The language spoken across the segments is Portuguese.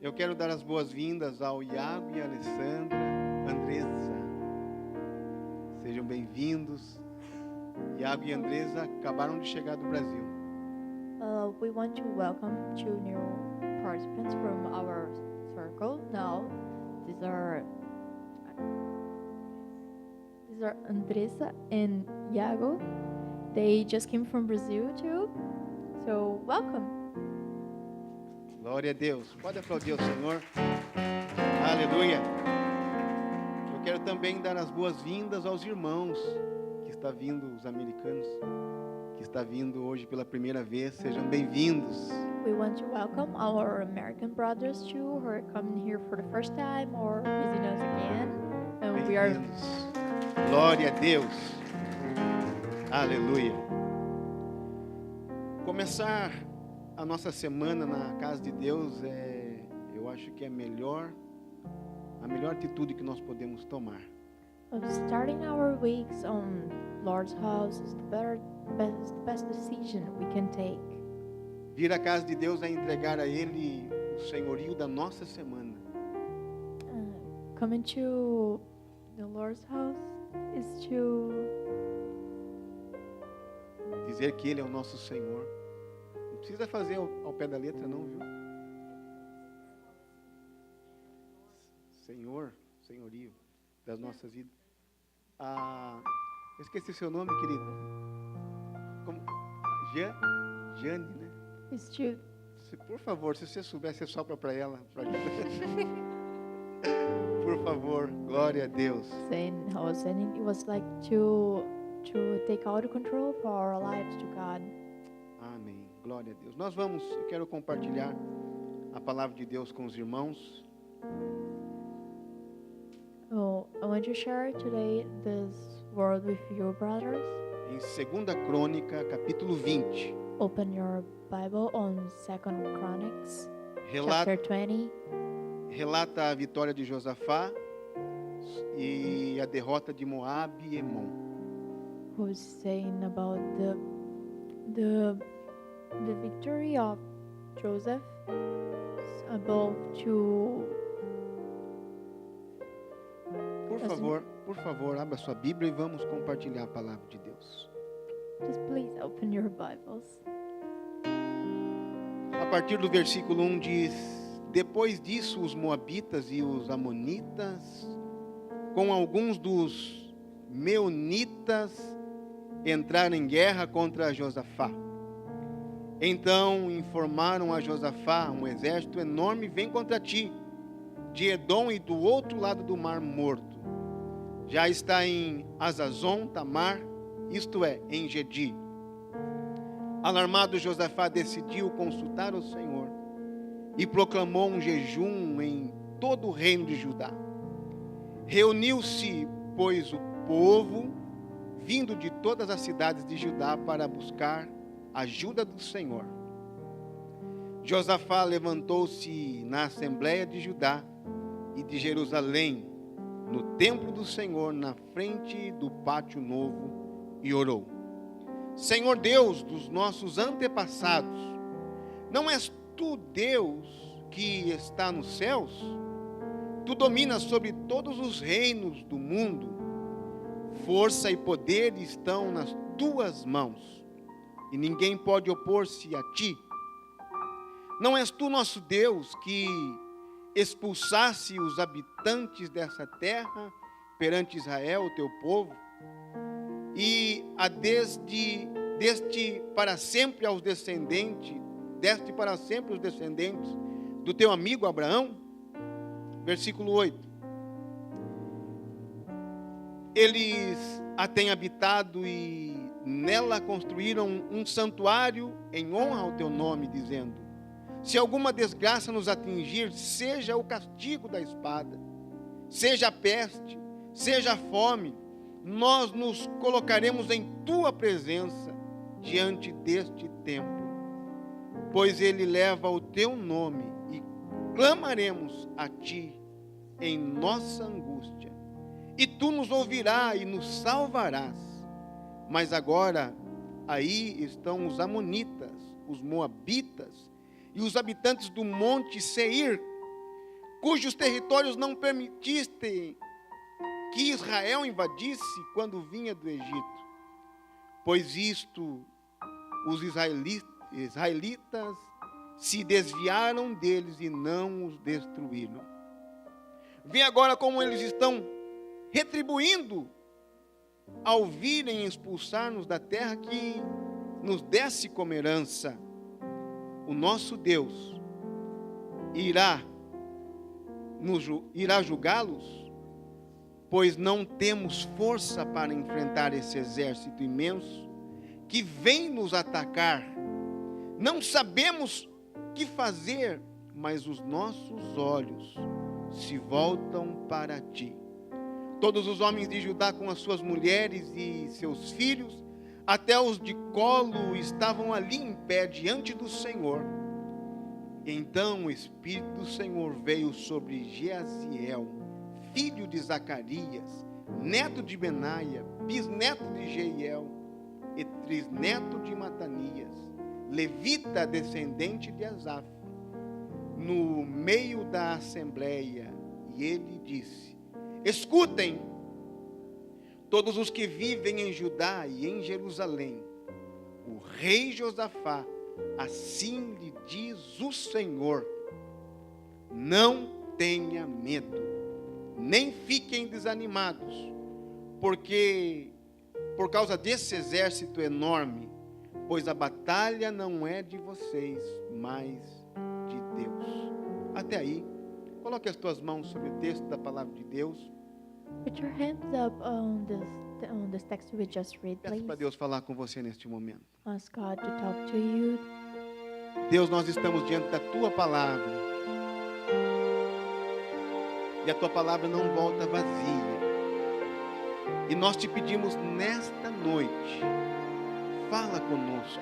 Eu quero dar as boas-vindas ao Iago e a Alessandra, Andressa. Sejam bem-vindos. Iago e Andressa acabaram de chegar do Brasil. We want to welcome two new participants from our circle. Now, these are Andressa and Iago. They just came from Brazil too. So welcome. Glória a Deus. Pode aplaudir ao Senhor. Aleluia. Eu quero também dar as boas-vindas aos irmãos que está vindo, os americanos, que está vindo hoje pela primeira vez. Sejam bem-vindos. We want to welcome our American brothers too, who are coming here for the first time or visiting us again. And we are Bem-vindos. Glória a Deus. Aleluia. Começar a nossa semana na casa de Deus eu acho que é a melhor atitude que nós podemos tomar. starting our weeks on Lord's house is the best decision we can take. Vir à casa de Deus é entregar a Ele o senhorio da nossa semana. Coming to the Lord's house is to Dizer que Ele é o nosso Senhor. Não precisa fazer ao pé da letra não, viu? Senhor, senhorio das nossas vidas. Eu esqueci seu nome, querido. Como? Jane, né? is to Por favor, se você souber, você sopra para ela. Por favor, glória a Deus. saying I was saying it was like to take out control for our lives to God. Amém. Glória a Deus. Eu quero compartilhar a palavra de Deus com os irmãos. Oh, I want to share today this word with you, brothers. Em 2 Crônica, capítulo 20. Open your Bible on 2 Chronicles, Relata, chapter 20. relata a vitória de Josafá e a derrota de Moabe e Emon. Who's saying about the victory of Joseph above to Por favor, abra sua Bíblia e vamos compartilhar a palavra de Deus. just please open your Bibles. A partir do versículo 1 diz: Depois disso, os moabitas e os amonitas, com alguns dos meunitas, entraram em guerra contra Josafá. Então informaram a Josafá: um exército enorme vem contra ti, de Edom e do outro lado do Mar Morto. Já está em Azazon Tamar, isto é, em Gedi. Alarmado, Josafá decidiu consultar o Senhor e proclamou um jejum em todo o reino de Judá. Reuniu-se, pois, o povo, vindo de todas as cidades de Judá para buscar ajuda do Senhor. Josafá levantou-se na assembleia de Judá e de Jerusalém, no templo do Senhor, na frente do pátio novo, e orou: Senhor Deus dos nossos antepassados, não és tu Deus que está nos céus? Tu dominas sobre todos os reinos do mundo. Força e poder estão nas tuas mãos, e ninguém pode opor-se a ti. Não és tu nosso Deus que expulsasse os habitantes dessa terra perante Israel, o teu povo, e deste para sempre os descendentes do teu amigo Abraão? Versículo 8. Eles a têm habitado e nela construíram um santuário em honra ao teu nome, dizendo: se alguma desgraça nos atingir, seja o castigo da espada, seja a peste, seja a fome, nós nos colocaremos em tua presença diante deste templo, pois ele leva o teu nome, e clamaremos a ti em nossa angústia, e tu nos ouvirás e nos salvarás. Mas agora aí estão os amonitas, os moabitas e os habitantes do monte Seir cujos territórios não permitiste que Israel invadisse quando vinha do Egito. Pois isto, os israelitas se desviaram deles e não os destruíram. Vê agora como eles estão retribuindo ao virem expulsar-nos da terra que nos desse como herança. O nosso Deus irá julgá-los, pois não temos força para enfrentar esse exército imenso que vem nos atacar. Não sabemos o que fazer, mas os nossos olhos se voltam para ti. Todos os homens de Judá com as suas mulheres e seus filhos, até os de colo, estavam ali em pé diante do Senhor. Então o Espírito do Senhor veio sobre Jeaziel, filho de Zacarias, neto de Benaia, bisneto de Jeiel, e trisneto de Matanias, levita descendente de Asaf, no meio da assembleia, e ele disse: escutem, todos os que vivem em Judá e em Jerusalém, o rei Josafá, assim lhe diz o Senhor: não tenha medo, nem fiquem desanimados, porque por causa desse exército enorme, pois a batalha não é de vocês, mas de Deus. Até aí, coloque as tuas mãos sobre o texto da palavra de Deus. Put your hands up on this text we just read, Peça please. para Deus falar com você neste momento. Ask God to talk to you. Deus, nós estamos diante da tua palavra, e a tua palavra não volta vazia. E nós te pedimos nesta noite, fala conosco,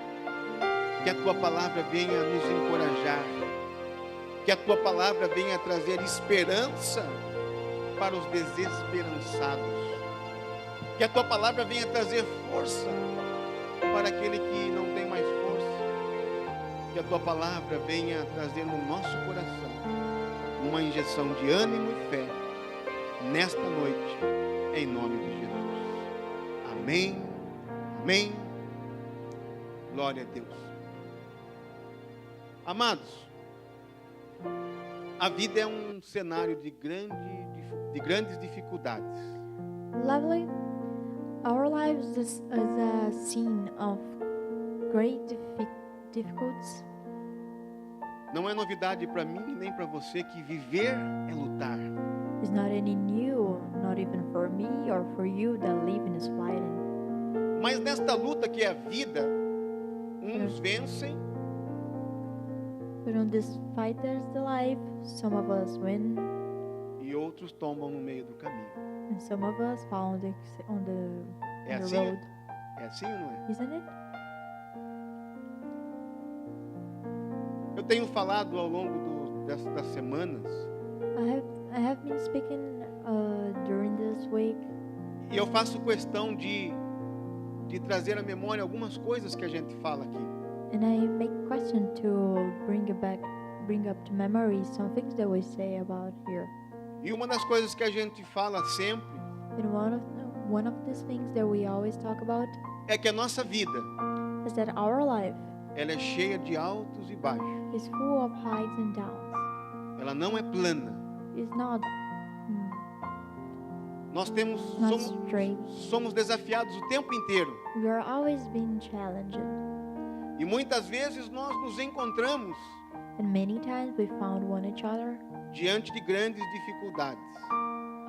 que a tua palavra venha nos encorajar, que a tua palavra venha trazer esperança para os desesperançados, que a tua palavra venha trazer força para aquele que não tem mais força, que a tua palavra venha trazer no nosso coração uma injeção de ânimo e fé nesta noite, em nome de Jesus. Amém, amém, glória a Deus. Amados, a vida é um cenário de grandes dificuldades. Lovely. Our lives is a scene of great difficulties. Não é novidade para mim nem para você que viver é lutar. It's not any new, not even for me or for you that living is fighting. Mas nesta luta que é a vida, uns vencem But on this fight there's the life. Some of us win, e outros tombam no meio do caminho. and some of us fall on the É on the assim? road. É assim ou não é? Isn't it? Eu tenho falado ao longo das semanas, I have been speaking during this week, e eu faço questão de trazer à memória algumas coisas que a gente fala aqui. and I make question to bring up to memory some things that we say about here. E uma das coisas que a gente fala sempre And one of these things that we always talk about é que a nossa vida, is that our life ela é cheia de altos e baixos. is full of highs and downs. Ela não é plana. It's not Nós not straight. somos desafiados o tempo inteiro. We are always being challenged, E muitas vezes nós nos encontramos and many times we found one each other diante de grandes dificuldades.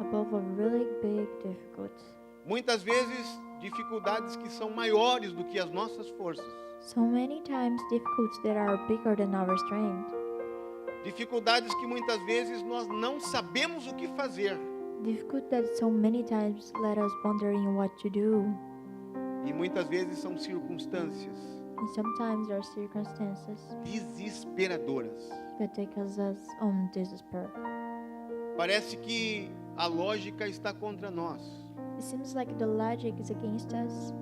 above a really big difficulty. Muitas vezes dificuldades que são maiores do que as nossas forças. So many times difficulties that are bigger than our strength. Dificuldades que muitas vezes nós não sabemos o que fazer. Difficult that so many times let us wondering what to do. E muitas vezes são circunstâncias And sometimes there are circumstances desesperadoras. that take us on despair. Parece que a lógica está contra nós. It seems like the logic is against us.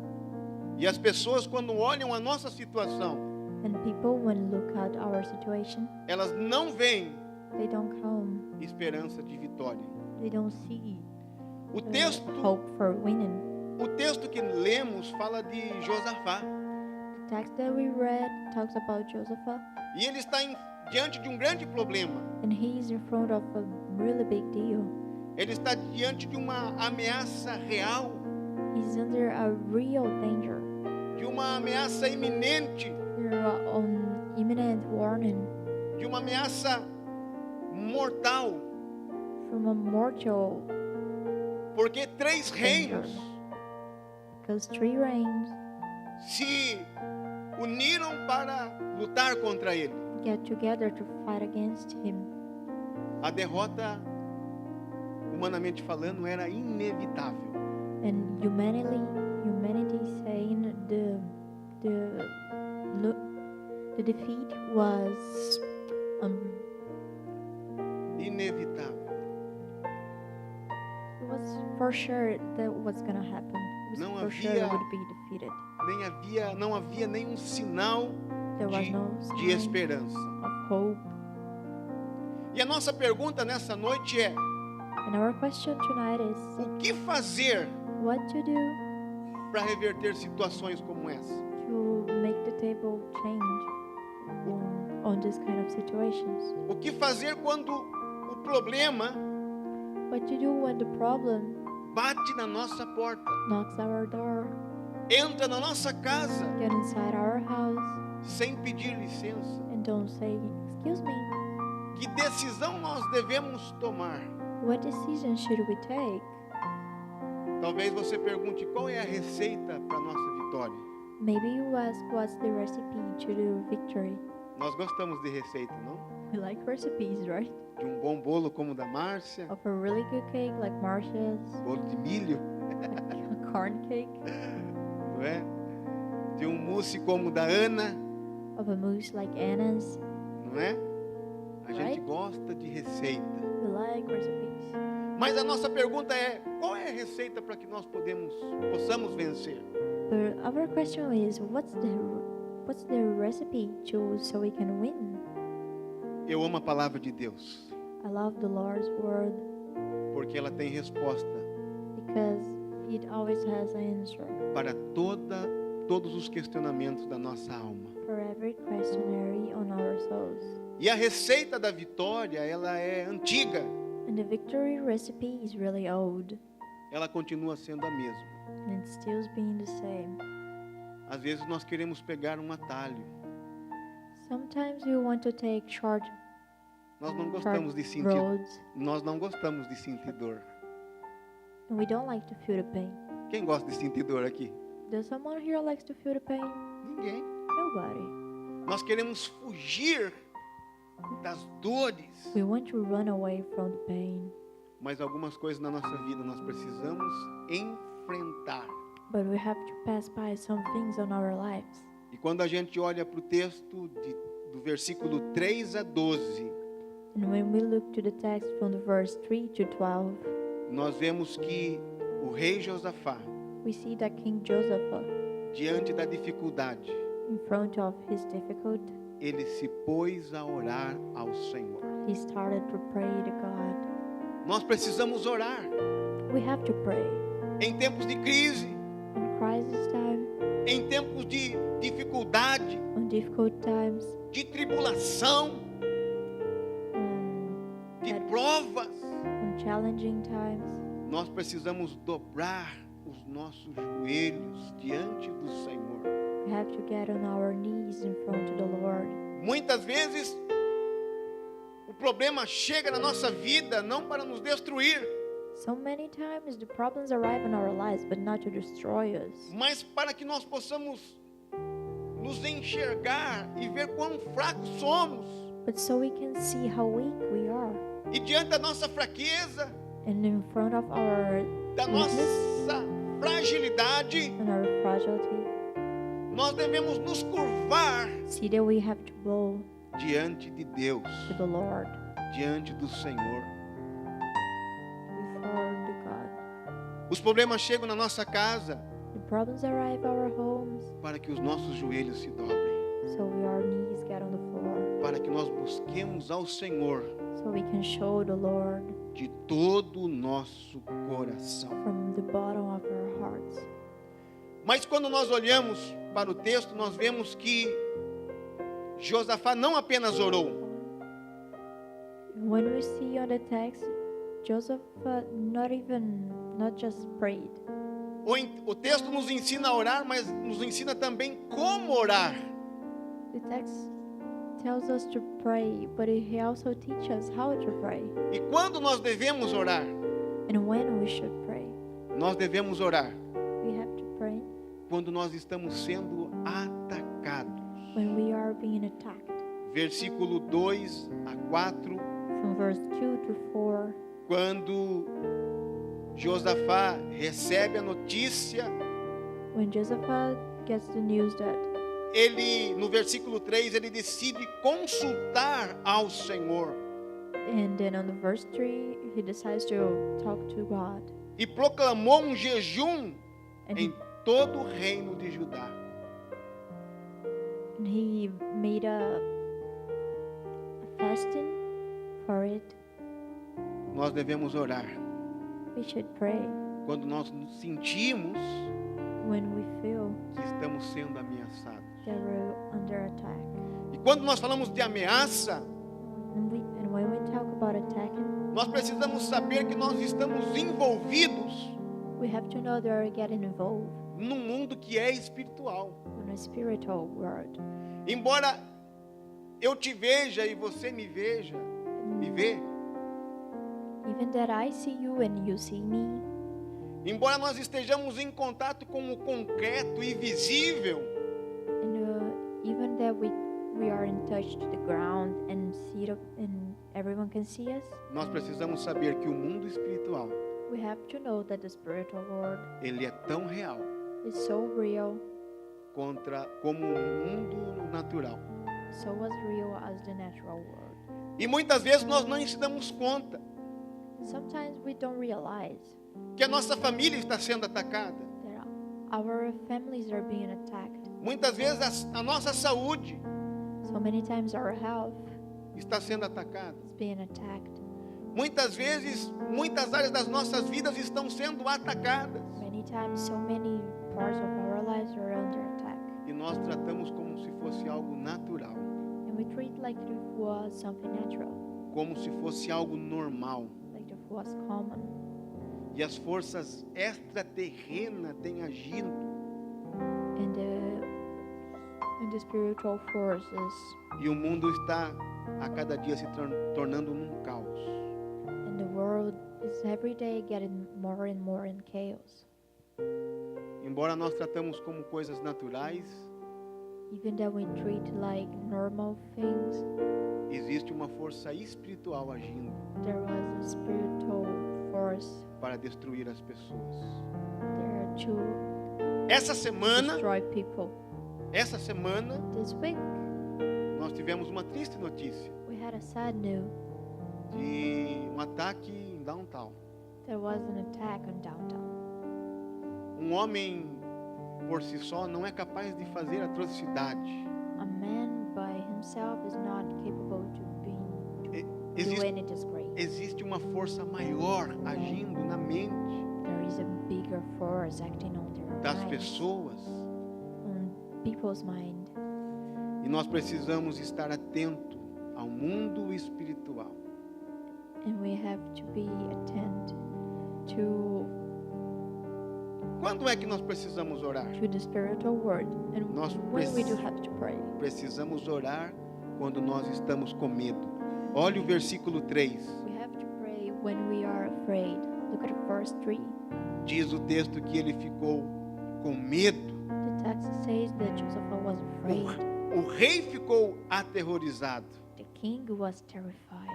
E as pessoas, quando olham a nossa situação, And people, when look at our situation, elas não veem they don't come. esperança de vitória. They don't see O texto, hope for winning. o texto que lemos fala de Josafá. The text that we read talks about Joseph, E ele está diante de um grande problema. and he is in front of a really big deal. Ele está diante de uma ameaça real, He's under a real danger. de uma ameaça iminente, They're on imminent warning de uma ameaça mortal. from a mortal, Porque 3 reinos because 3 reigns se uniram para lutar contra ele. get together to fight against him. A derrota, humanamente falando, era inevitável. And humanity saying the defeat was Inevitável. it was for sure that was gonna happen. It was Não for sure havia- it would be defeated. Não havia nenhum sinal There was de, no de sign esperança. of hope. E a nossa pergunta nessa noite é: And our question tonight is, o que fazer what to do para reverter situações como essa? to make the table change on this kind of situations? O que fazer quando o problema What to do when the problem bate na nossa porta, knocks our door, entra na nossa casa get inside our house, sem pedir licença? and don't say, excuse me, Que decisão nós devemos tomar? what decision should we take? Talvez você pergunte qual é a receita para a nossa vitória. Maybe you ask what's the recipe to the victory. Nós gostamos de receita, não? We like recipes, right? De um bom bolo como o da Márcia, Of a really good cake like Marsha's, bolo de milho, a corn cake, não é? De um mousse como o da Ana, of a mousse like Anna's. não é? A gente Right? gosta de receita. We like recipes. Mas a nossa pergunta é: qual é a receita para que nós possamos vencer? But our question is, what's the recipe so we can win? Eu amo a palavra de Deus, I love the Lord's word porque ela tem resposta because it always has an answer para todos os questionamentos da nossa alma. for every questionary on our souls. E a receita da vitória, ela é antiga, And the victory recipe is really old, ela continua sendo a mesma. and it's still being the same. Às vezes nós queremos pegar um atalho. Sometimes we want to take short Nós não gostamos de sentir, roads, nós não gostamos de sentir dor. and we don't like to feel the pain. Quem gosta de sentir dor aqui? Does someone here likes to feel the pain? Ninguém. Nobody. Nós queremos fugir das dores, We want to run away from the pain, mas algumas coisas na nossa vida nós precisamos enfrentar. but we have to pass by some things on our lives. E quando a gente olha para o texto do versículo 3 a 12, And when we look to the text from the verse 3 to 12, nós vemos que o rei Josafá, we see that King Joseph, diante da dificuldade, in front of his difficulty, ele se pôs a orar ao Senhor. he started to pray to God. Nós precisamos orar We have to pray. em tempos de crise, In crisis time, em tempos de dificuldade, on difficult times, de tribulação, de on provas. challenging times, Nós precisamos dobrar os nossos joelhos diante do Senhor. we have to get on our knees in front of the Lord. Muitas vezes o problema chega na nossa vida não para nos destruir, So many times the problems arrive in our lives, but not to destroy us, mas para que nós possamos nos enxergar e ver quão fracos somos. but so we can see how weak we are. E diante da nossa fraqueza, And in front of our da nossa fragilidade, and our fragility, nós devemos nos curvar see that we have to bow diante de Deus, to the Lord diante do Senhor. before the God. Os problemas chegam na nossa casa The problems arrive our homes, para que os nossos joelhos se dobrem, so our knees get on the floor, para que nós busquemos ao Senhor so we can show the Lord de todo o nosso coração. from the bottom of our hearts. Mas quando nós olhamos para o texto, nós vemos que Josafá não apenas orou, When we see on the text, Joseph not just prayed. o texto nos ensina a orar, mas nos ensina também como orar. The text tells us to pray, but he also teaches us how to pray E quando nós devemos orar? and when we should pray. Nós devemos orar We have to pray quando nós estamos sendo atacados. when we are being attacked. Versículo 2 a 4, From verse 2 to 4, quando Josafá recebe a notícia, when Joseph gets the news that ele, no versículo 3, ele decide consultar ao Senhor and then on the verse 3 he decides to talk to God e proclamou um jejum and em todo o reino de Judá. he made a fasting for it. Nós devemos orar We should pray quando nós nos sentimos when we feel que estamos sendo ameaçados. that we're under attack. E quando nós falamos de ameaça, And when we talk about attacking, nós precisamos saber que nós estamos envolvidos we have to know that we're getting involved num mundo que é espiritual. in a spiritual world. Embora eu te veja e você me veja, me vê, Even that I see you and you see me, embora nós estejamos em contato com o concreto e visível, and even that we are in touch to the ground and and everyone can see us, nós precisamos saber que o mundo espiritual, we have to know that the spiritual world ele é tão real is so real, como o mundo natural. so as real as the natural world. E muitas vezes nós não nos damos conta Sometimes we don't realize que a nossa família está sendo atacada. that our families are being attacked. Muitas vezes a nossa saúde So many times our health está sendo atacada. is being attacked. Muitas vezes, muitas áreas das nossas vidas estão sendo atacadas. Many times, so many parts of our lives are under attack. E nós tratamos como se fosse algo natural, And we treat like it was something natural, como se fosse algo normal. like it was common. E as forças extraterrenas têm agido And the spiritual forces e o mundo está a cada dia se tornando num caos. and the world is every day getting more and more in chaos. Embora nós tratamos como coisas naturais, Even that we treat like normal things, existe uma força espiritual agindo there was a spiritual force para destruir as pessoas. there to Essa semana, destroy people. This week, nós tivemos uma triste notícia we had a sad news. de um ataque em downtown. There was an attack on downtown. Um homem por si só não é capaz de fazer atrocidade. A man by himself is not capable to do Existe, any disgrace. existe uma força maior agindo na mente There is a bigger force acting on their das minds, pessoas. on people's mind. E nós precisamos estar atento ao mundo espiritual. And we have to be attentive to Quando é que nós precisamos orar? the spiritual world. And Nós when we do have to pray. Precisamos orar quando nós estamos com medo. Olha o versículo 3. We have to pray when we are afraid. Look at verse 3. Diz o texto que ele ficou com medo. The text says that Joseph was afraid. O rei ficou aterrorizado, The king was terrified.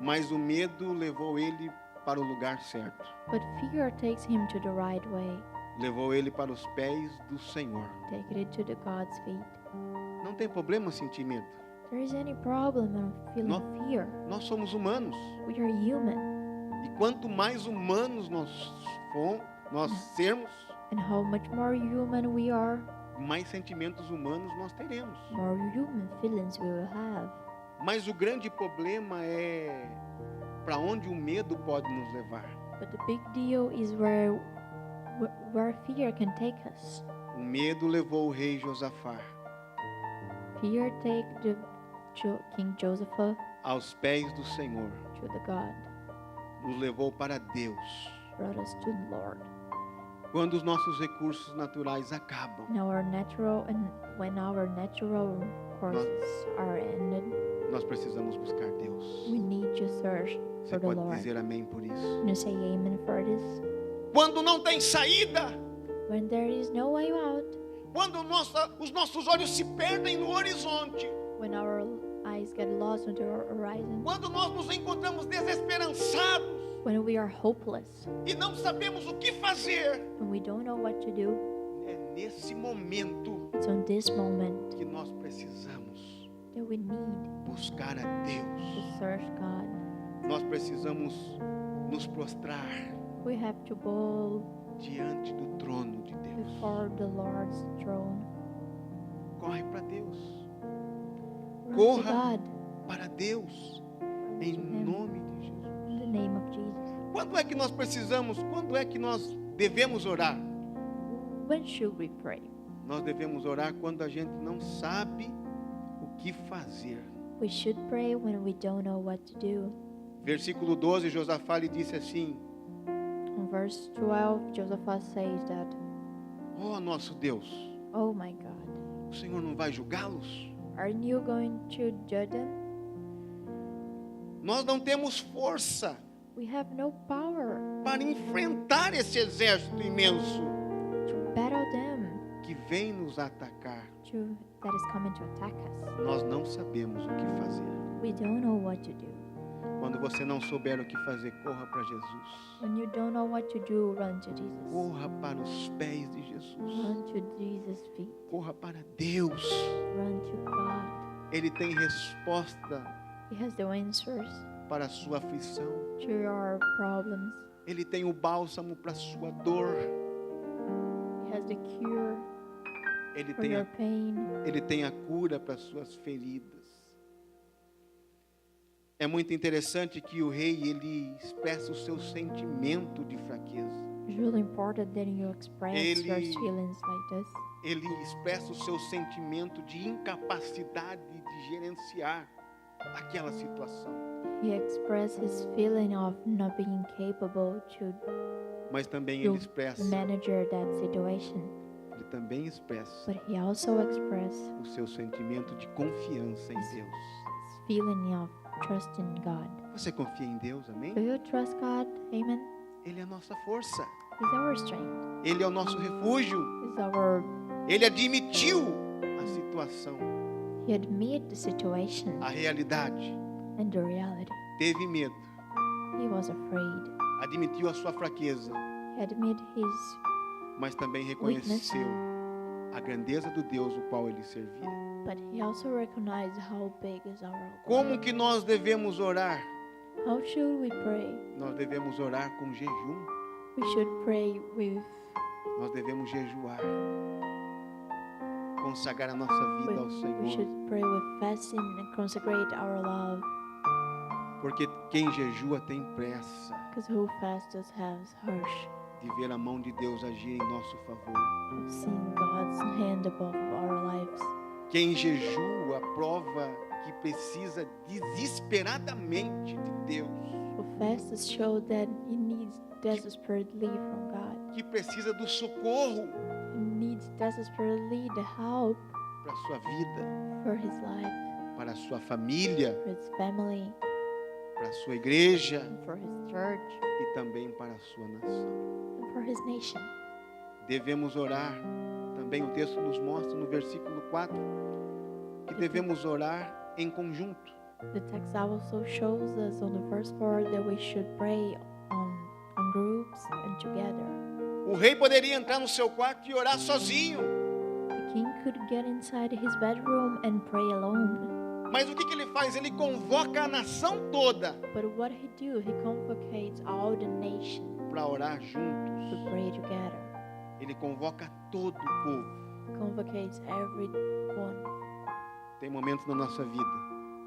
mas o medo levou ele para o lugar certo. But fear takes him to the right way. Levou ele para os pés do Senhor. Take it to the God's feet. Não tem problema sentir medo. There is any problem in feeling No. fear. Nós somos humanos. We are human. E quanto mais humanos nós sermos, And how much more human we are, mais sentimentos humanos nós teremos. more human feelings we will have. Mas o grande problema é para onde o medo pode nos levar. But the big deal is where fear can take us. O medo levou o rei Josafá Fear take the King Joseph aos pés do Senhor, to the God, nos levou para Deus. brought us to the Lord. Quando os nossos recursos naturais acabam, When our natural courses are ended, nós precisamos buscar Deus. we need to search Você for the pode Lord. dizer amém por isso? Can you say amen for this? Quando não tem saída, When there is no way out, quando os nossos olhos se perdem no horizonte, when our eyes get lost on the horizon, quando nós nos encontramos desesperançados when we are hopeless, e não sabemos o que fazer, when we don't know what to do, é nesse momento it's on this moment que nós precisamos that we need buscar a to Deus. search God. Nós precisamos nos prostrar We have to bow diante do trono de Deus. before the Lord's throne. Corre para Deus. Run to Corra God para Deus em to Him. nome de Jesus. In the name of Jesus. Quando é que nós precisamos, quando é que nós devemos orar? When should we pray? Nós devemos orar quando a gente não sabe o que fazer. We should pray when we don't know what to do. Versículo 12, Josafá lhe disse assim: In verse 12, Joseph says that, ó nosso Deus, oh my God, o Senhor não vai julgá-los? aren't you going to judge them? Nós não temos força We have no power para enfrentar esse exército imenso to battle them que vem nos atacar. that is coming to attack us. Nós não sabemos o que fazer. We don't know what to do. Quando você não souber o que fazer, corra para Jesus. When you don't know what to do, run to Jesus. Corra para os pés de Jesus. Run to Jesus' feet. Corra para Deus. Run to God. Ele tem resposta He has the answers para a sua aflição. to your problems. Ele tem o bálsamo para a sua dor. He has the cure Ele for tem your a, pain. ele tem a cura para as suas feridas. É muito interessante que o rei, ele expressa o seu sentimento de fraqueza. It's really important that you express Ele- your feelings like this. Ele expressa o seu sentimento de incapacidade de gerenciar aquela situação. He expresses feeling of not being capable to Mas também You ele expressa, manage that situation. ele também expressa But he also expresses o seu sentimento de confiança em Deus. his feeling of trust in God. Você confia em Deus, amém? Do you trust God? Amen. Ele é a nossa força. He's our strength. Ele é o nosso refúgio. He's our. Ele admitiu a situação, He admitted the situation a realidade. and the reality. Teve medo, He was afraid. admitiu a sua fraqueza, He admitted his, mas também reconheceu a grandeza do Deus o qual ele servia. but he also recognized how big is our God. Como que nós devemos orar? How should we pray? Nós devemos orar com jejum. We should pray with Nós devemos jejuar. Consagrar a nossa vida ao we Senhor. should pray with fasting and consecrate our love. Porque quem jejua tem pressa Because who fasts has harsh de ver a mão de Deus agir em nosso favor. of seeing God's hand above our lives. Quem jejua prova que precisa desesperadamente de Deus. Who fasts show that he needs desperately from God. Que precisa do socorro He needs desperately the help para a sua vida, for his life, para a sua família, for his family, para a sua igreja and for his church, e também para a sua nação. and for his nation. Devemos orar. Também o texto nos mostra no versículo 4 que devemos orar em conjunto. The text also shows us on the first part that we should pray on groups and together. O rei poderia entrar no seu quarto e orar sozinho. The king could get inside his bedroom and pray alone. Mas o que ele faz? Ele convoca a nação toda But what he do, he convocates all the nation para orar to juntos. pray together. Ele convoca todo o povo. Convocates everyone. Tem momentos na nossa vida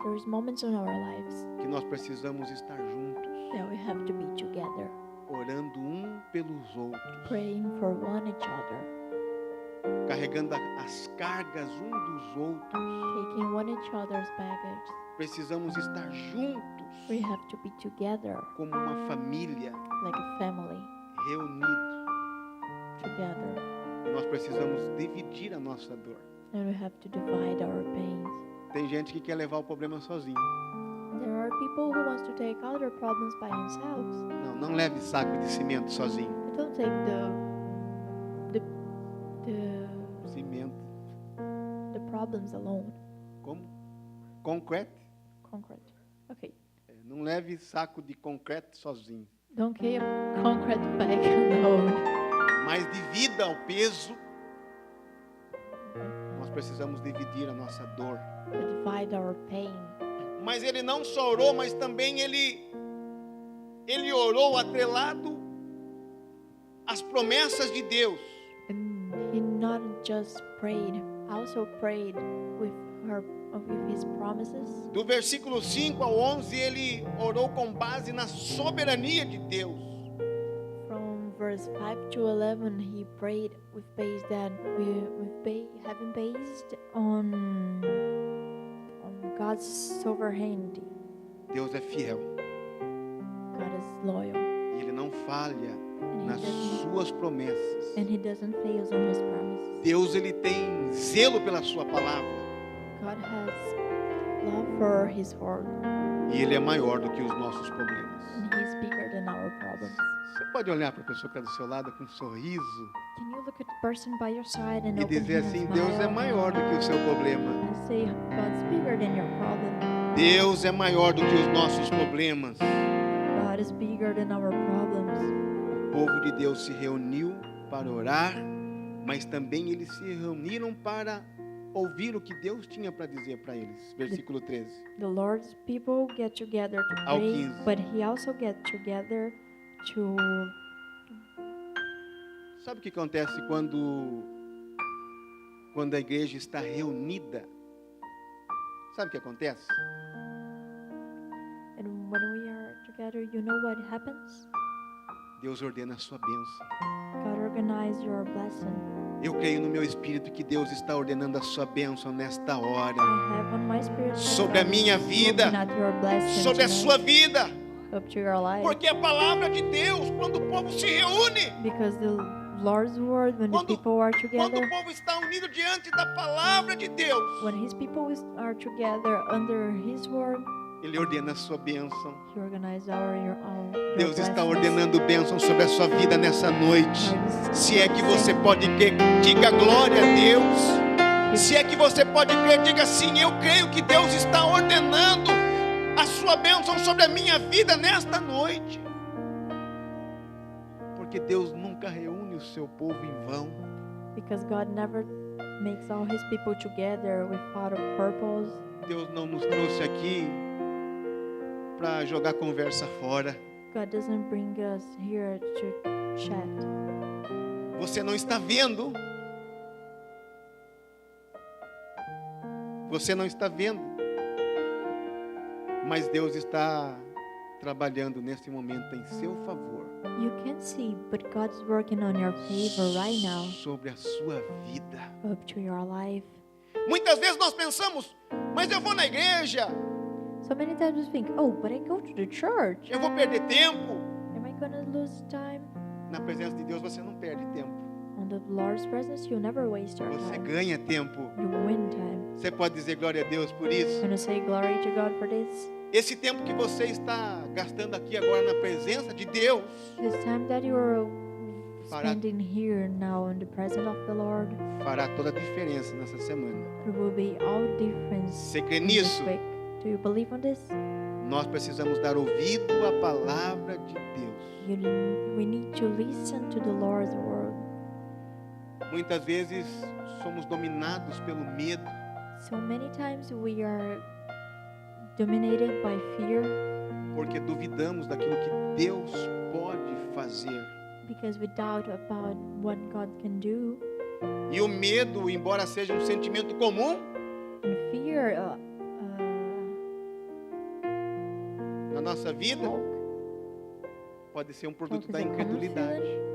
There's moments in our lives que nós precisamos estar juntos, that we have to be together, orando pelos outros, praying for one each other, carregando as cargas dos outros. taking one each other's baggage. Precisamos estar juntos, We have to be together como uma família, like a family, reunidos. together. E nós precisamos dividir a nossa dor. And we have to divide our pains. Tem gente que quer levar o problema sozinho. There are people who wants to take out their problems by themselves. Não leve saco de cimento sozinho. They don't take the Cimento. problems alone. Como? Concreto. Concrete. Okay. Não leve saco de concreto sozinho. Don't carry a concrete bag alone. Mas divida o peso. Nós precisamos dividir a nossa dor. We divide our pain. Mas ele não só orou, mas também ele orou atrelado às promessas de Deus. And he not just prayed, also prayed with his promises. Do versículo 5 ao 11, ele orou com base na soberania de Deus. From verse 5 to 11, he prayed with base that having based on God's sovereignty. Deus é fiel. God is loyal. E ele não falha And nas suas promessas. he doesn't fail on his promises. Deus, ele tem zelo pela sua palavra. God has love for his word. E ele é maior do que os nossos problemas. And he's bigger than our problems. Você pode olhar para a pessoa que está do seu lado com um sorriso Can you look at the person by your side and e open dizer his assim: smile Deus é maior do que o seu problema. and say, God's bigger than your problem. Deus é maior do que os nossos problemas. God is bigger than our problems. O povo de Deus se reuniu para orar, mas também eles se reuniram para ouvir o que Deus tinha para dizer para eles. Versículo 13. The Lord's people get together to Ao pray, 15. but he also get together to... Sabe o que acontece quando a igreja está reunida? Sabe o que acontece? And when we are together, you know what happens? Deus ordena a sua bênção. God organize your blessing. Eu creio no meu espírito que Deus está ordenando a sua bênção nesta hora. I have on my spirit that Sobre a God minha is vida, looking at your blessing sobre a tonight, sua vida. up to your life. Porque a palavra de Deus, quando o povo se reúne, Because the Lord's word, when the Quando- people are quando together, o povo está unido diante da palavra de Deus, when his people are together under his word, Ele ordena a sua bênção. he organizes your Deus está blessings. ordenando bênção sobre a sua vida nessa noite. God is Se é que você pode crer, diga glória a Deus. Se é que você pode crer, diga sim, eu creio que Deus está ordenando a sua bênção sobre a minha vida nesta noite. Porque Deus nunca reúne o seu povo em vão. Because God never makes all his people together without a purpose. Deus não nos trouxe aqui para jogar conversa fora. God doesn't bring us here to chat. Você não está vendo. Você não está vendo. Mas Deus está trabalhando nesse momento em seu favor. You can't see, but God's working on your favor right now, Sobre a sua vida. up to your life. Muitas vezes nós pensamos, mas eu vou na igreja, So many times we think, oh, but I go to the church. eu vou perder tempo. Am I gonna lose time? Na presença de Deus você não perde tempo. On the Lord's presence, you never waste your Você time. ganha tempo. You win time. Você pode dizer glória a Deus por isso? Gonna say glory to God for this. Esse tempo que você está gastando aqui agora na presença de Deus, This time that you are Fará- spending here now in the presence of the Lord, fará toda a diferença nessa semana. it will be all difference Você crê in this nisso? week. Do you believe on this? Nós precisamos dar ouvido à palavra de Deus. We need to listen to the Lord's word. Muitas vezes somos dominados pelo medo, So many times we are dominated by fear porque duvidamos daquilo que Deus pode fazer. because we doubt about what God can do. E o medo, embora seja um sentimento comum, And fear nossa vida, talk, pode ser um produto talk da is a common incredulidade. feeling.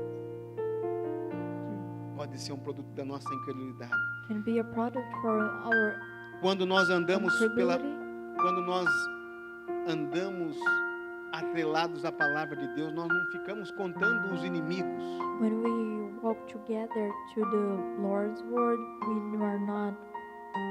Pode ser um produto da nossa incredulidade. Can be a product for our Quando nós andamos incredulity. quando nós andamos atrelados à palavra de Deus, nós não ficamos contando os inimigos. When we walk together to the Lord's word, we are not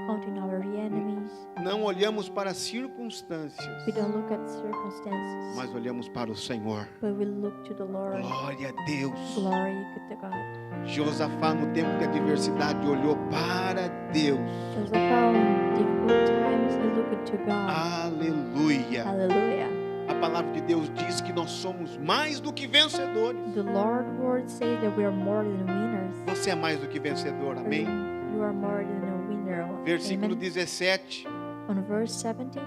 counting our enemies. Não olhamos para as circunstâncias, We don't look at circumstances, mas olhamos para o Senhor. but we look to the Lord. Glória a Deus. Glory to God. Josafá, no tempo de adversidade, olhou para Deus. Josaphat, in difficult times, he looked to God. Aleluia. Hallelujah. A palavra de Deus diz que nós somos mais do que vencedores. The Lord word says that we are more than winners. Você é mais do que vencedor, amém? You are more than a winner. Versículo Amen. 17 On verse 17,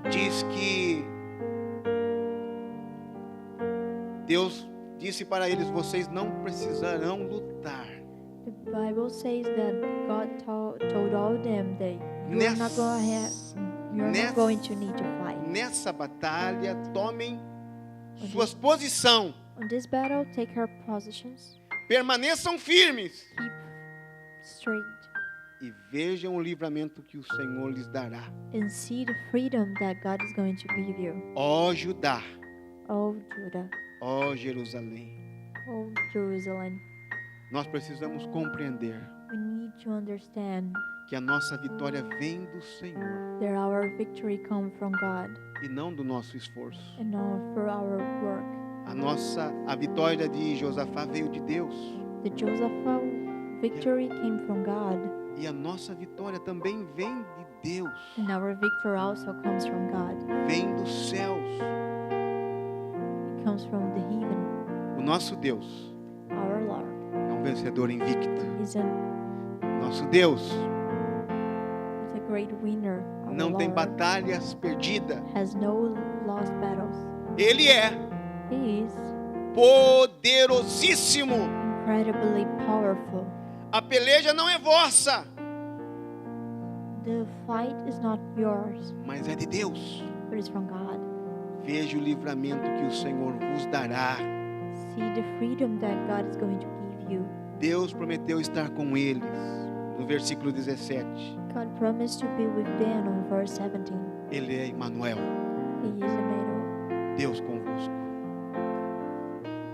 diz que Deus disse para eles: vocês não precisarão lutar. the Bible says that God told all them that you are not going to need to fight. Nessa batalha, tomem suas posições, On this battle, take her positions, permaneçam firmes keep straight, e vejam o livramento que o Senhor lhes dará. and see the freedom that God is going to give you. Ó Judá, Oh Judah, ó Jerusalém, oh Jerusalem, nós precisamos compreender we need to understand que a nossa vitória vem do Senhor that our victory comes from God e não do nosso esforço. and not for our work. A vitória de Josafá veio de Deus. The Josaphat victory came from God, E a nossa vitória também vem de Deus, and our victory also comes from God. vem dos céus. It comes from the heaven. O nosso Deus Our Lord é um vencedor invicto. is a Nosso Deus great winner. Our não tem Lord batalhas perdidas. has no lost battles. Ele é He is poderosíssimo. incredibly powerful. A peleja não é vossa, The fight is not yours, mas é de Deus. but it's from God. Veja o livramento que o Senhor vos dará. See the freedom that God is going to give you. Deus prometeu estar com eles. No versículo 17, God promised to be with them on verse 17. Ele é Emmanuel, He is Emmanuel. Deus convosco.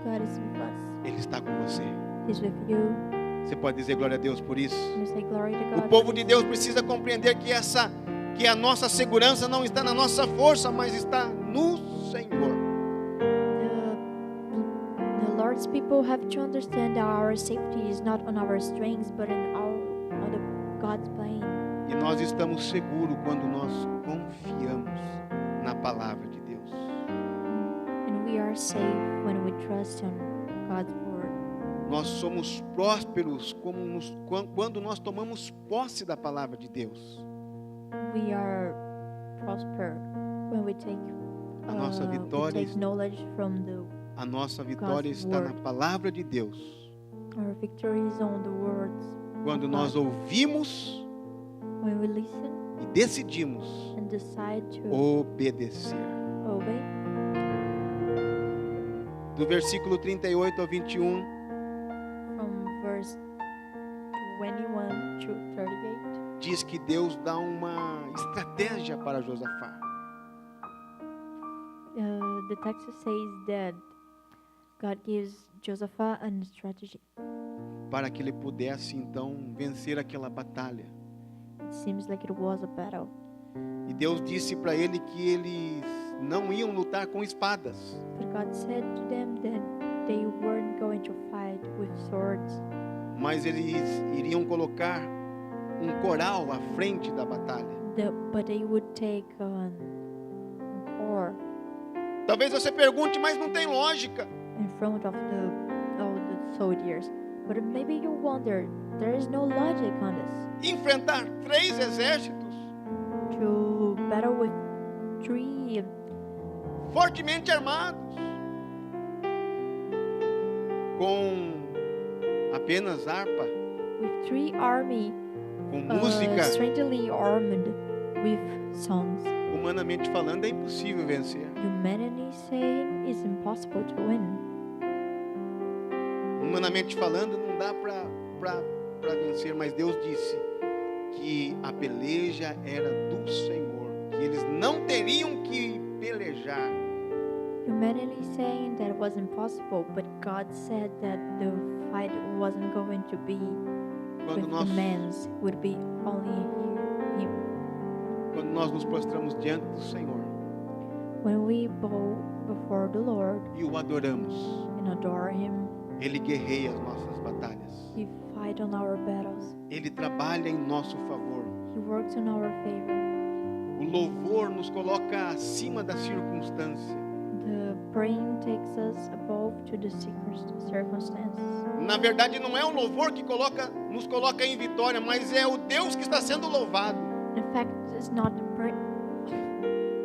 God is with us. Ele está com você. He's with you. Você pode dizer glória a Deus por isso? You say glory to O God. povo for de this. Deus precisa compreender que a nossa segurança não está na nossa força, mas está no Senhor. The Lord's people have to understand that our safety is not on our strengths, but on the God's plan. E nós estamos seguros quando nós confiamos na palavra de Deus. And we are safe when we trust on God's word. Nós somos prósperos quando nós tomamos posse da palavra de Deus. We are prosper when we take A nossa vitória we take knowledge from the A nossa vitória God's está na word. palavra de Deus. our victory is on the words. Quando nós ouvimos When we listen e decidimos and decide to obedecer. obey. Do versículo 38 ao 21, From verse 21 to 38. diz que Deus dá uma estratégia para Josafá. The text says that God gives Josaphat a strategy. Para que ele pudesse então vencer aquela batalha. It seems like it was a battle. E Deus disse para ele que eles não iam lutar com espadas, But God said to them that they weren't going to fight with swords, mas eles iriam colocar um coral à frente da batalha. but they would take core Talvez você pergunte, mas não tem lógica. in front of the soldiers. But maybe you wonder, there is no logic on this. Enfrentar 3 exércitos To battle with 3 fortemente armados, com apenas harpa, with 3 army com música, strangely armed with songs, com humanamente falando, é impossível vencer. Humanity saying it's impossible to win. Humanamente falando, não dá para vencer, mas Deus disse que a peleja era do Senhor, que eles não teriam que pelejar. Humanity saying that it was impossible, but God said that the fight wasn't going to be Quando with nós, the man's, would be only him. quando nós nos prostramos diante do Senhor When we bow before the Lord e o adoramos, and adore Him, Ele guerreia as nossas batalhas. He fight on our battles. Ele trabalha em nosso favor. He works in our favor. O louvor nos coloca acima da circunstância. The praying takes us above to the circumstances. Na verdade, não é o louvor que nos coloca em vitória, mas é o Deus que está sendo louvado. In fact, it's not the praying.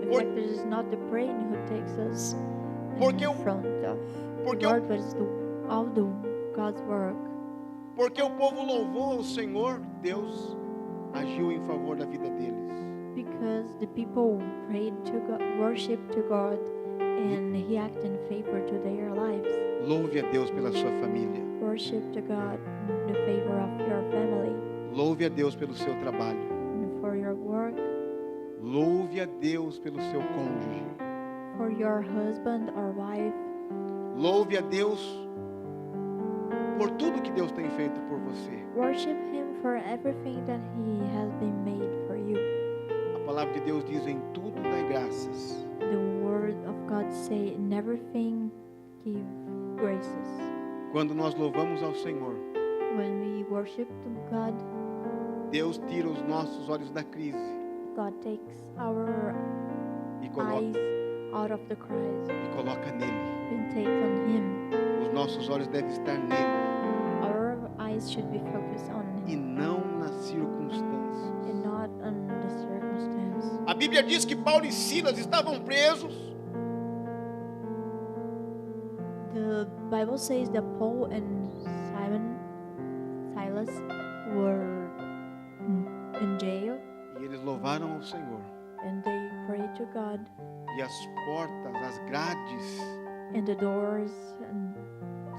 In Por- fact, it is not the praying who takes us Porque in o- front of porque the o- Lord, but it's all the God's work. Porque o povo louvou o Senhor, Deus agiu em favor da vida deles. Because the people prayed to God, worship to God, and He acted in favor to their lives. Louve a Deus pela sua família. Worship to God in the favor of your family Louve a Deus pelo seu trabalho. and for your work, Louve a Deus pelo seu cônjuge. for your husband or wife. Louve a Deus por tudo que Deus tem feito por você. Worship Him for everything that He has been made for you. A palavra de Deus diz: em tudo dai graças. The Word of God say, in everything give graces. Quando nós louvamos ao Senhor, When we worship to God, Deus tira os nossos olhos da crise God takes our e coloca, eyes out of the crisis nele. and take on Him. Os nossos olhos devem estar nele Our eyes should be focused on e Him não nas circunstâncias. and not on the circumstance. A Bíblia diz que Paulo e Silas estavam presos. The Bible says that Paul and Silas were in jail E eles louvaram ao Senhor. and they prayed to God, E as portas, as grades and the doors and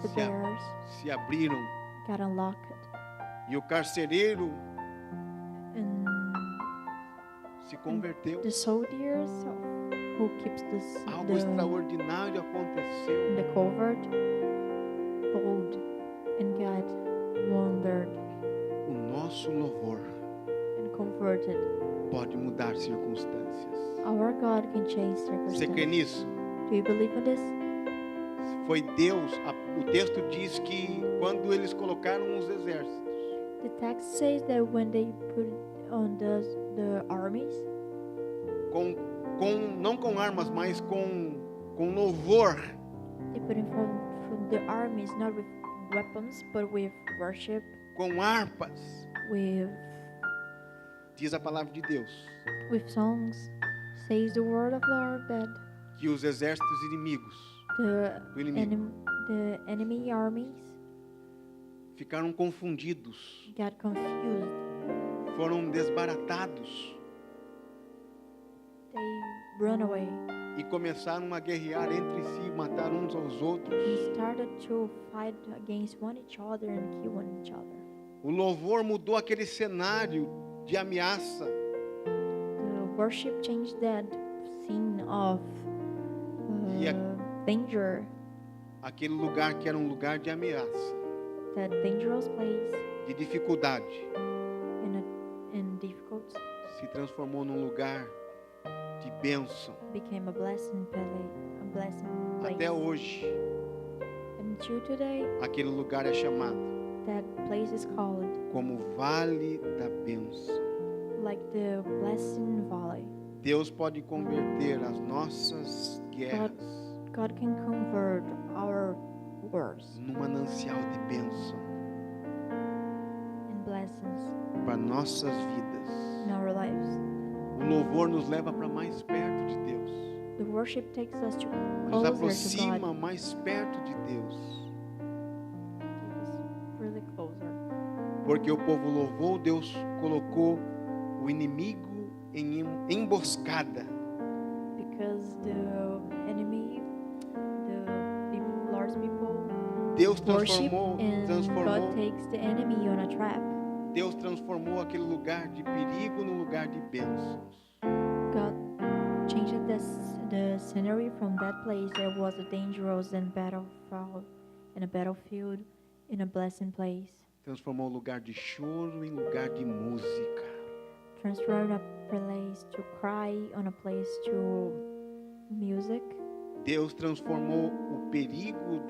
the se, doors se abriram. got unlocked, E o carcereiro and se converteu. the soldiers who keeps Algo extraordinário aconteceu. the covert bold and got wondered O nosso louvor and converted. pode mudar circunstâncias. Our God can change Você crê circumstances. nisso? Do you believe in this? Foi Deus. O texto diz que quando eles colocaram os exércitos, The text says that when they put on the armies, não com armas, mas com louvor, they put in front the armies not with weapons but with worship, com harpas, with diz a palavra de Deus, songs. Says the word of Lord that que os exércitos inimigos do inimigo the enemy armies ficaram confundidos, got confused. foram desbaratados They run away e começaram a guerrear entre si, matar uns aos outros. and started to fight against one each other and kill one each other. O louvor mudou aquele cenário de ameaça. The worship changed that scene of E danger, aquele lugar que era um lugar de ameaça, that dangerous place de dificuldade, and difficult se transformou num lugar de bênção. became a blessing place. Até hoje, Until today, aquele lugar é chamado that place is called como Vale da Bênção. like the Blessing Valley. Deus pode converter as nossas guerras God can convert our wars num manancial de bênção and blessings para nossas vidas. in our lives. O louvor nos leva para mais perto de Deus, The worship takes us to nos closer to aproxima God. mais perto de Deus. Take us really closer. Porque o povo louvou, Deus colocou o inimigo em emboscada. because the enemy, Lord's people Deus worship, transformou, and God takes the enemy on a trap. Deus transformou aquele lugar de perigo num lugar de bênçãos. God changed the scenery from that place that was a dangerous and battlefield in a blessing place. Transformou o lugar de choro em lugar de música. Transformed a place to cry on a place to music. Deus transformou o perigo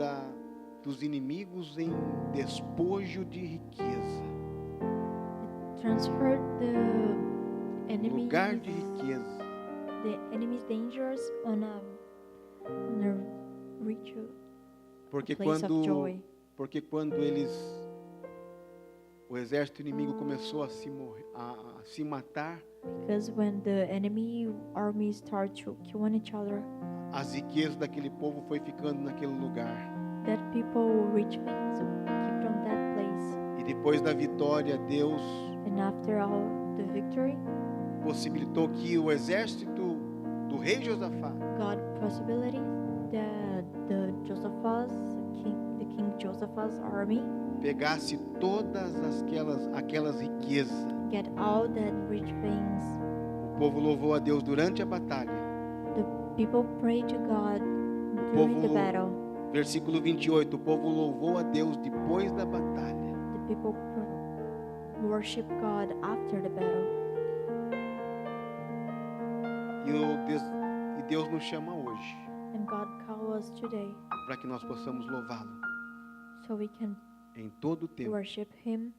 dos inimigos em despojo de riqueza. Transferred the Lugar de riqueza. enemy's dangers on a ritual. Porque place of joy. quando o exército inimigo começou a se matar, Because when the enemy armies start to kill one each other, as riquezas daquele povo foi ficando naquele lugar. that people rich things kept on that place. E depois da vitória, Deus And after all the victory, possibilitou que o exército do rei Josafá God possibility that the King Joseph's army pegasse todas aquelas riquezas. get all that rich things. O povo louvou a Deus durante a batalha. The people prayed to God during the battle. Versículo 28, o povo louvou a Deus depois da batalha. The people worship God after the battle. E Deus nos chama hoje And God calls us today para que nós possamos louvá-lo so we can em todo o tempo, worship Him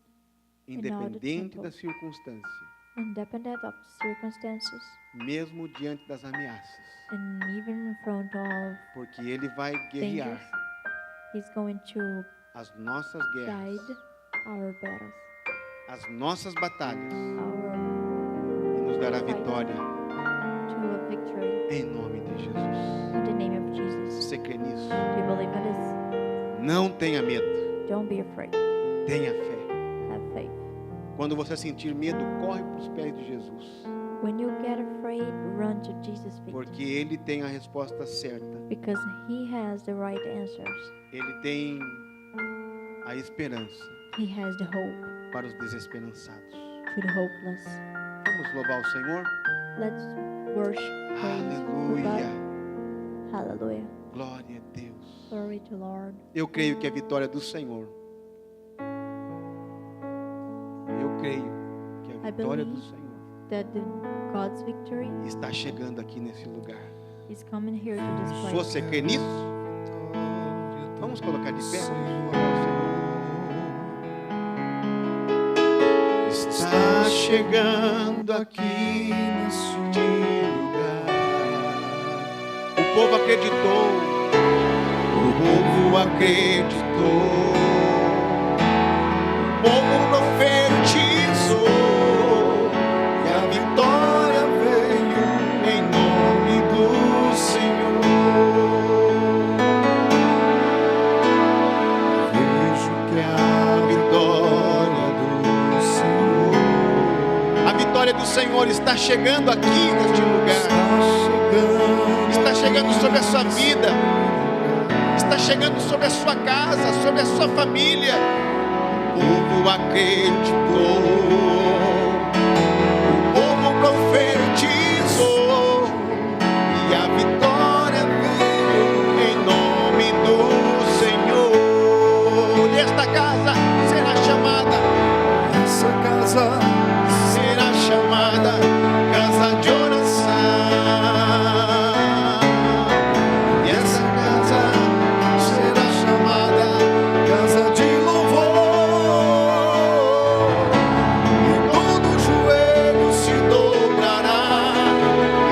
independente tempo. da circunstância, independent of circumstances mesmo diante das ameaças, and even in front of porque Ele vai dangers. guerrear He's going to as nossas guerras, guide our battles, as nossas batalhas, our e nos dará fight vitória to a victory em nome de Jesus. in the name of Jesus. Você crê nisso? Do you believe in this? Não tenha medo, Don't be afraid. tenha fé. Have faith. Quando você sentir medo, corre para os pés de Jesus, When you get afraid, run to Jesus' feet porque Ele tem a resposta certa. because He has the right answers. Ele tem a esperança He has the hope para os desesperançados. to the hopeless. Vamos louvar o Senhor? Let's worship, praise God. Aleluia. Hallelujah. Glória a Deus. Glory to Lord. Eu creio que a vitória é do Senhor. Eu creio que a vitória do Senhor That God's victory está chegando aqui nesse lugar. is coming here to this Se place. você crê nisso, vamos colocar de pé. Está chegando aqui neste lugar. O povo acreditou. O povo acreditou. O povo profetizou. E a vitória veio em nome do Senhor. Vejo que a vitória do Senhor. A vitória do Senhor está chegando aqui neste lugar. Está chegando sobre a sua vida. Está chegando sobre a sua casa, sobre a sua família. O povo acreditou. O povo profetizou. E a vitória veio em nome do Senhor. E esta casa será chamada. Essa casa será chamada casa de oração. E essa casa será chamada casa de louvor. E todo joelho se dobrará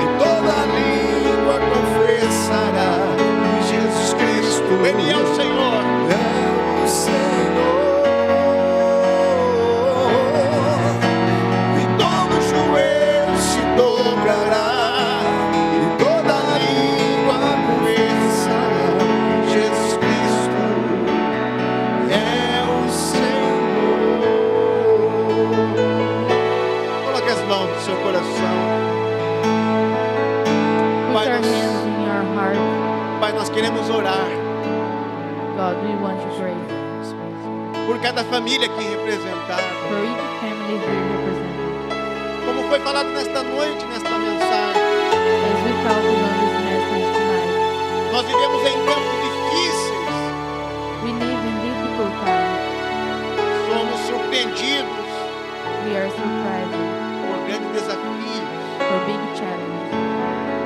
e toda língua confessará que Jesus Cristo, Ele é o Senhor. É o Senhor. E todo joelho se dobrará e toda língua confessará que Jesus Cristo é o Senhor. Coloque as mãos no seu coração. Pai, nós queremos orar God, we want to pray por cada família aqui representada. for each family here represented. Como foi falado nesta noite, nesta mensagem, As we talk about this message tonight, nós vivemos em tempos difíceis, we live in difficult times. somos surpreendidos We are surprised por grandes desafios, for big challenges.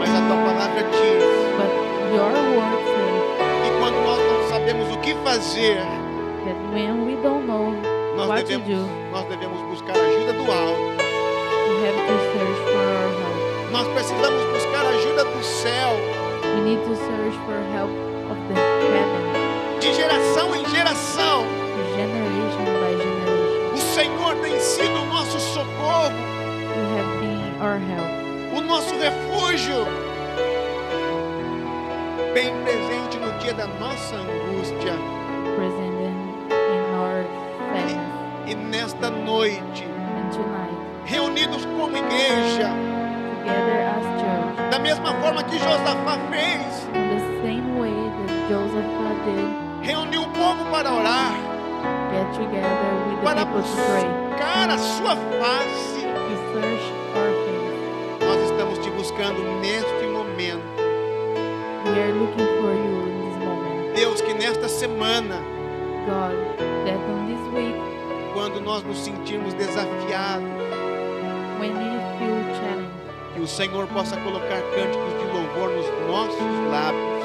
mas a tua palavra diz But your word says que quando nós não sabemos o que fazer, that when we don't know what to do, nós devemos buscar a ajuda do alto. we have to search for our help. Nós precisamos buscar a ajuda do céu, We need to search for help of the heaven, de geração em geração. generation by generation. O Senhor tem sido o nosso socorro, You have been our help, o nosso refúgio, bem presente no dia da nossa angústia. present in our sadness. E nesta noite, And tonight, reunidos como igreja, together as church, da mesma forma que Josafá fez, in the same way that Joseph did, reuniu o povo para orar, get together with the para people to pray, buscar a sua face. to search our faith. Nós estamos te buscando neste momento. We are looking for you in this moment. Deus, que nesta semana, God, that on this week, quando nós nos sentirmos desafiados, when we feel challenged, que o Senhor possa colocar cânticos de louvor nos nossos lábios,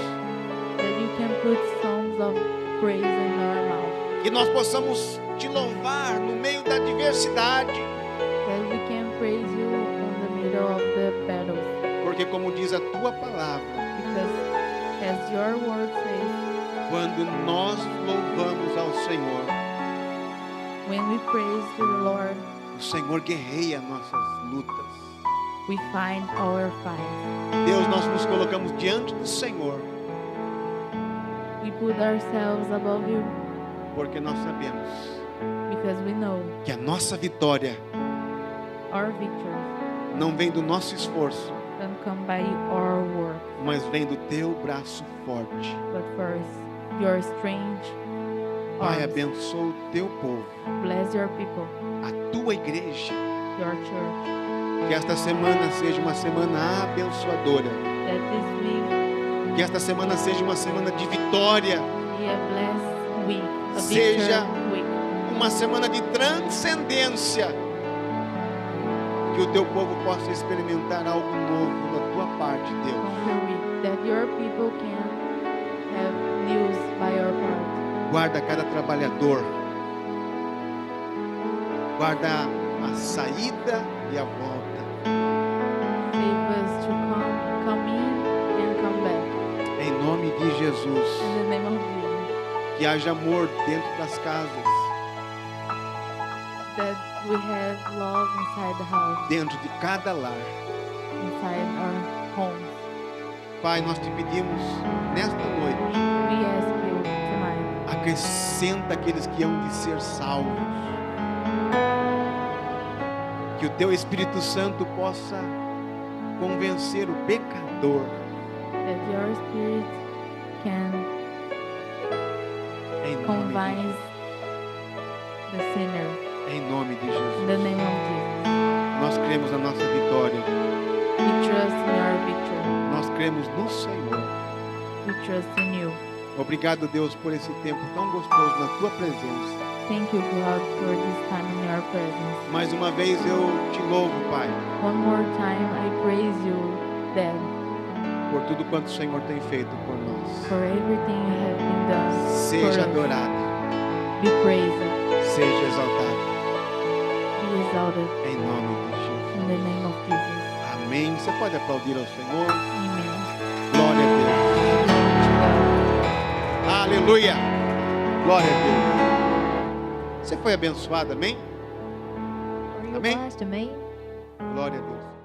that you can put songs of praise in our mouth, que nós possamos te louvar no meio da adversidade, that we can praise you in the middle of the battles. porque como diz a tua palavra, Because as your word says, quando nós louvamos ao Senhor, when we praise to the Lord, o Senhor guerreia nossas lutas. we find our fight. Deus, nós nos colocamos diante do Senhor, We put ourselves above you porque nós sabemos because we know que a nossa vitória our victory não vem do nosso esforço, don't come by our work, mas vem do teu braço forte. but first your strength. Pai, arms. abençoa o teu povo, Bless your people, a tua igreja. your church. Que esta semana seja uma semana abençoadora. That this week Que esta semana seja uma semana de vitória. be a blessed week, a Seja victory week. uma semana de transcendência. Que o teu povo possa experimentar algo novo da tua parte, Deus. Conquer week, that your people can have news by your part. Guarda cada trabalhador. Guarda a saída e a volta. Save us to come in and come back. Em nome de Jesus. In the name of Jesus. Que haja amor dentro das casas. That we have love inside the house, Dentro de cada lar. inside our homes. Pai, nós te pedimos nesta noite. We ask you tonight, Acrescenta aqueles que hão de ser salvos. Que o teu Espírito Santo possa convencer o pecador. that your spirit can Em nome convince the sinner. em nome de In Jesus. the name of Jesus. Nós cremos na nossa vitória. We trust in your victory. Nós cremos no Senhor. We trust in you. Obrigado, Deus, por esse tempo tão gostoso na tua presença. Thank you, God, for this time in your presence. Mais uma vez eu te louvo, Pai, One more time, I praise you, Dad, por tudo quanto o Senhor tem feito por nós. for everything you have been done. Seja for us. adorado, Be praised, seja exaltado. be exalted, Em nome de Jesus. in the name of Jesus. Amém. Você pode aplaudir ao Senhor. Amen. Glória a Deus. Aleluia. Glória a Deus. Você foi abençoado, amém? Are you Amém? blessed? Amen. Glória a Deus.